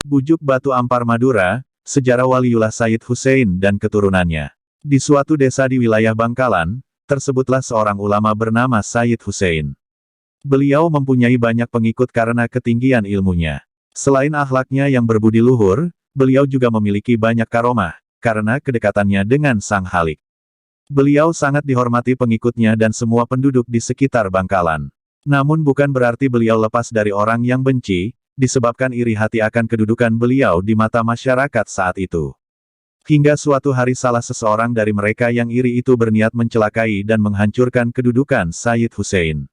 Bujuk Batu Ampar Madura, Sejarah Waliullah Sayyid Hussein dan keturunannya. Di suatu desa di wilayah Bangkalan, tersebutlah seorang ulama bernama Sayyid Hussein. Beliau mempunyai banyak pengikut karena ketinggian ilmunya. Selain akhlaknya yang berbudi luhur, beliau juga memiliki banyak karomah, karena kedekatannya dengan Sang Khalik. Beliau sangat dihormati pengikutnya dan semua penduduk di sekitar Bangkalan. Namun bukan berarti beliau lepas dari orang yang benci, disebabkan iri hati akan kedudukan beliau di mata masyarakat saat itu. Hingga suatu hari salah seseorang dari mereka yang iri itu berniat mencelakai dan menghancurkan kedudukan Sayyid Hussein.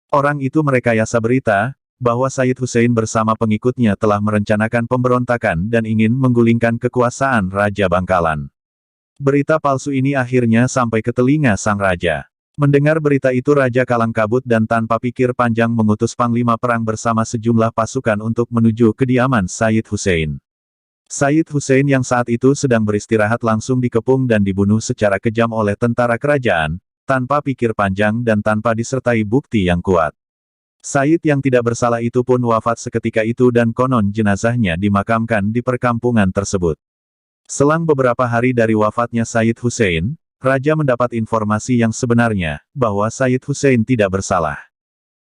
Orang itu merekayasa berita, bahwa Sayyid Hussein bersama pengikutnya telah merencanakan pemberontakan dan ingin menggulingkan kekuasaan Raja Bangkalan. Berita palsu ini akhirnya sampai ke telinga sang raja. Mendengar berita itu Raja kalang kabut dan tanpa pikir panjang mengutus panglima perang bersama sejumlah pasukan untuk menuju kediaman Sayyid Hussein. Sayyid Hussein yang saat itu sedang beristirahat langsung dikepung dan dibunuh secara kejam oleh tentara kerajaan, tanpa pikir panjang dan tanpa disertai bukti yang kuat. Sayyid yang tidak bersalah itu pun wafat seketika itu dan konon jenazahnya dimakamkan di perkampungan tersebut. Selang beberapa hari dari wafatnya Sayyid Hussein, Raja mendapat informasi yang sebenarnya, bahwa Sayyid Hussein tidak bersalah.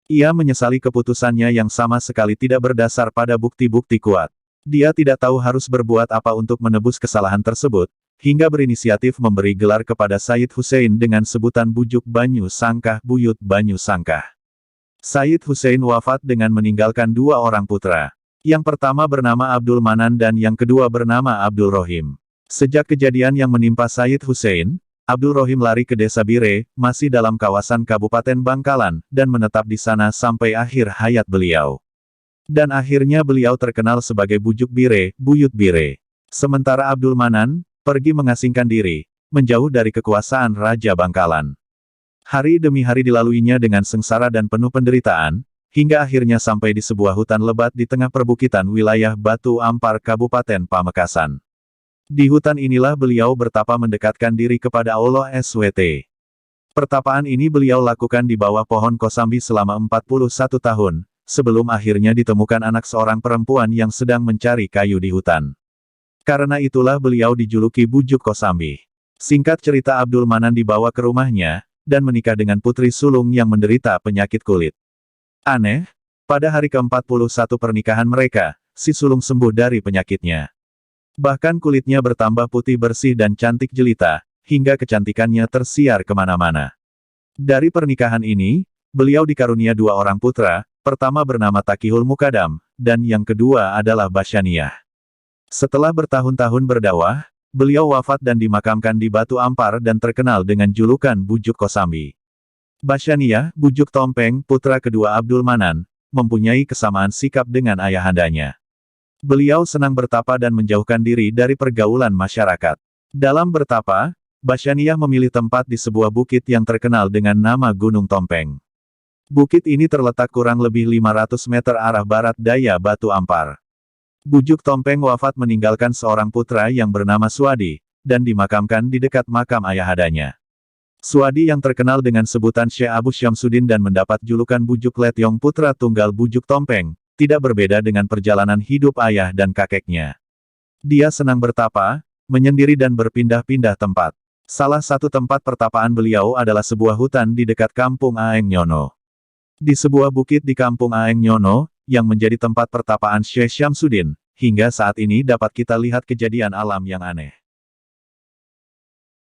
Ia menyesali keputusannya yang sama sekali tidak berdasar pada bukti-bukti kuat. Dia tidak tahu harus berbuat apa untuk menebus kesalahan tersebut, hingga berinisiatif memberi gelar kepada Sayyid Hussein dengan sebutan Bujuk Banyu Sangkah Buyut Banyu Sangkah. Sayyid Hussein wafat dengan meninggalkan dua orang putra. Yang pertama bernama Abdul Manan dan yang kedua bernama Abdul Rohim. Sejak kejadian yang menimpa Sayyid Hussein, Abdul Rohim lari ke desa Bire, masih dalam kawasan Kabupaten Bangkalan, dan menetap di sana sampai akhir hayat beliau. Dan akhirnya beliau terkenal sebagai Bujuk Bire, Buyut Bire. Sementara Abdul Manan, pergi mengasingkan diri, menjauh dari kekuasaan Raja Bangkalan. Hari demi hari dilaluinya dengan sengsara dan penuh penderitaan, hingga akhirnya sampai di sebuah hutan lebat di tengah perbukitan wilayah Batu Ampar Kabupaten Pamekasan. Di hutan inilah beliau bertapa mendekatkan diri kepada Allah SWT. Pertapaan ini beliau lakukan di bawah pohon kosambi selama 41 tahun, sebelum akhirnya ditemukan anak seorang perempuan yang sedang mencari kayu di hutan. Karena itulah beliau dijuluki Bujuk Kosambi. Singkat cerita Abdul Manan dibawa ke rumahnya, dan menikah dengan putri sulung yang menderita penyakit kulit. Aneh, pada hari ke-41 pernikahan mereka, si sulung sembuh dari penyakitnya. Bahkan kulitnya bertambah putih bersih dan cantik jelita, hingga kecantikannya tersiar kemana-mana. Dari pernikahan ini, beliau dikarunia dua orang putra, pertama bernama Takihul Mukadam, dan yang kedua adalah Basyaniyah. Setelah bertahun-tahun berdakwah, beliau wafat dan dimakamkan di Batu Ampar dan terkenal dengan julukan Bujuk Kosambi. Basyaniyah, Bujuk Tompeng, putra kedua Abdul Manan, mempunyai kesamaan sikap dengan ayahandanya. Beliau senang bertapa dan menjauhkan diri dari pergaulan masyarakat. Dalam bertapa, Basyaniyah memilih tempat di sebuah bukit yang terkenal dengan nama Gunung Tompeng. Bukit ini terletak kurang lebih 500 meter arah barat daya Batu Ampar. Bujuk Tompeng wafat meninggalkan seorang putra yang bernama Suadi, dan dimakamkan di dekat makam ayahandanya. Suadi yang terkenal dengan sebutan Syekh Abu Syamsuddin dan mendapat julukan Bujuk Letyong putra tunggal Bujuk Tompeng, tidak berbeda dengan perjalanan hidup ayah dan kakeknya. Dia senang bertapa, menyendiri dan berpindah-pindah tempat. Salah satu tempat pertapaan beliau adalah sebuah hutan di dekat kampung Aeng Nyono. Di sebuah bukit di kampung Aeng Nyono, yang menjadi tempat pertapaan Syekh Syamsuddin, hingga saat ini dapat kita lihat kejadian alam yang aneh.